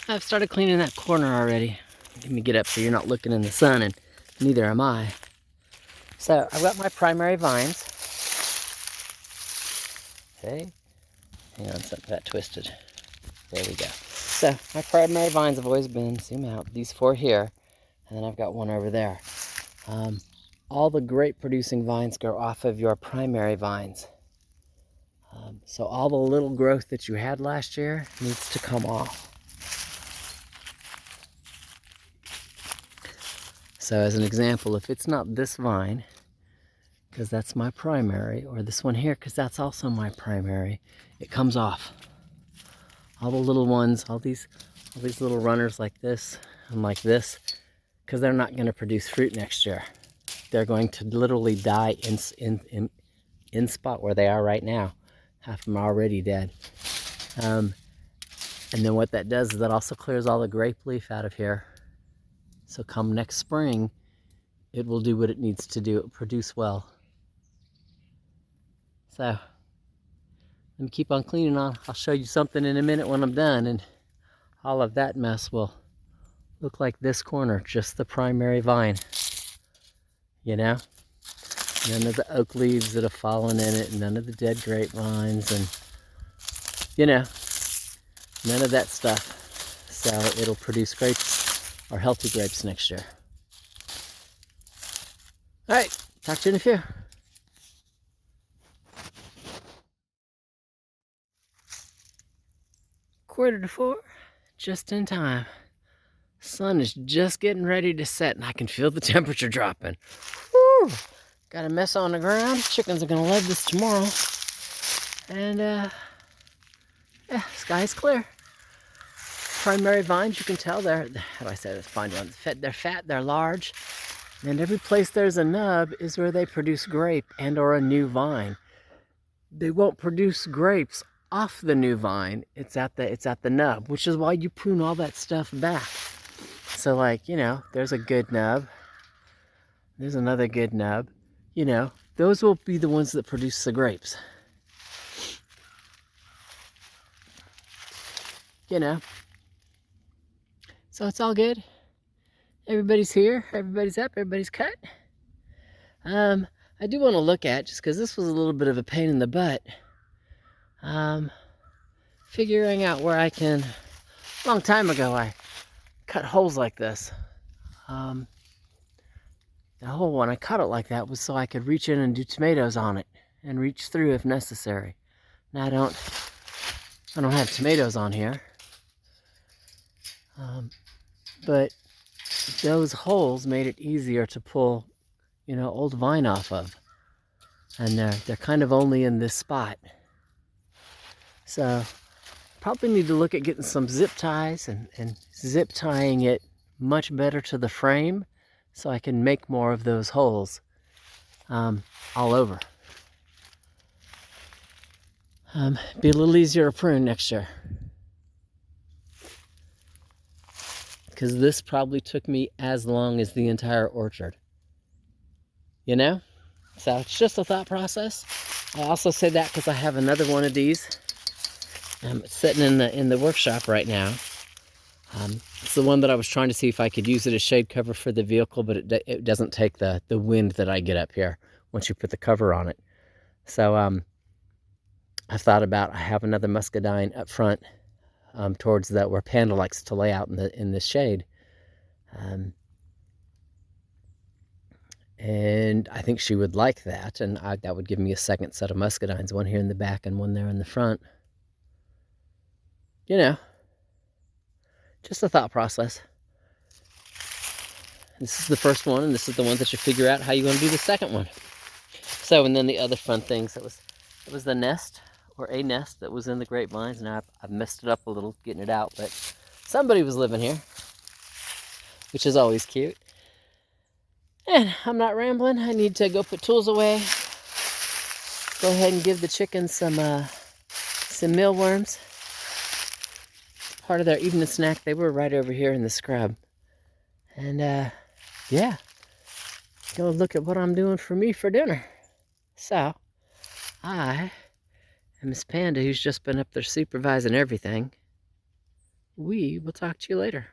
I've started cleaning that corner already. Let me get up so you're not looking in the sun, and neither am I. So I've got my primary vines. Okay, hang on, something got twisted. There we go. So my primary vines have always been, zoom out, these 4 here, and then I've got one over there. All the grape producing vines grow off of your primary vines. So all the little growth that you had last year needs to come off. So as an example, if it's not this vine, because that's my primary, or this one here, because that's also my primary, it comes off. All the little ones, all these little runners like this and like this, because they're not going to produce fruit next year. They're going to literally die in spot where they are right now. Half of them are already dead. And then what that does is that also clears all the grape leaf out of here. So come next spring, it will do what it needs to do. It will produce well. So let me keep on cleaning on. I'll show you something in a minute when I'm done, and all of that mess will look like this corner, just the primary vine. You know? None of the oak leaves that have fallen in it, none of the dead grapevines, and you know, none of that stuff. So it'll produce grapes, or healthy grapes next year. All right, talk to you in a few. 3:45, just in time. Sun is just getting ready to set, and I can feel the temperature dropping. Woo! Got a mess on the ground. Chickens are gonna love this tomorrow. And yeah, sky's clear. Primary vines, you can tell they're, how do I say this? Fine ones. They're fat, they're large, and every place there's a nub is where they produce grape and or a new vine. They won't produce grapes off the new vine. It's at the nub, which is why you prune all that stuff back. So like, you know, there's a good nub. There's another good nub. You know, those will be the ones that produce the grapes. You know. So it's all good. Everybody's here. Everybody's up. Everybody's cut. I do want to look at, just because this was a little bit of a pain in the butt, figuring out where I can, a long time ago I cut holes like this. The hole when I cut it like that was so I could reach in and do tomatoes on it and reach through if necessary. Now I don't have tomatoes on here, but those holes made it easier to pull, you know, old vine off of, and they're kind of only in this spot. So probably need to look at getting some zip ties and zip tying it much better to the frame, so I can make more of those holes all over. Be a little easier to prune next year. Because this probably took me as long as the entire orchard. You know? So it's just a thought process. I also say that because I have another one of these sitting in the workshop right now. It's the one that I was trying to see if I could use it as shade cover for the vehicle, but it doesn't take the wind that I get up here once you put the cover on it. So I thought about, I have another muscadine up front towards that where Panda likes to lay out in the shade. And I think she would like that, and that would give me a second set of muscadines, one here in the back and one there in the front. You know, just a thought process. This is the first one, and this is the one that you figure out how you want to do the second one. So, and then the other fun things, it was the nest, or a nest that was in the grapevines. Now I've messed it up a little getting it out, but somebody was living here, which is always cute. And I'm not rambling. I need to go put tools away. Go ahead and give the chickens some mealworms. Part of their evening snack. They were right over here in the scrub. And yeah, go look at what I'm doing for me for dinner. So I and Miss Panda, who's just been up there supervising everything, we will talk to you later.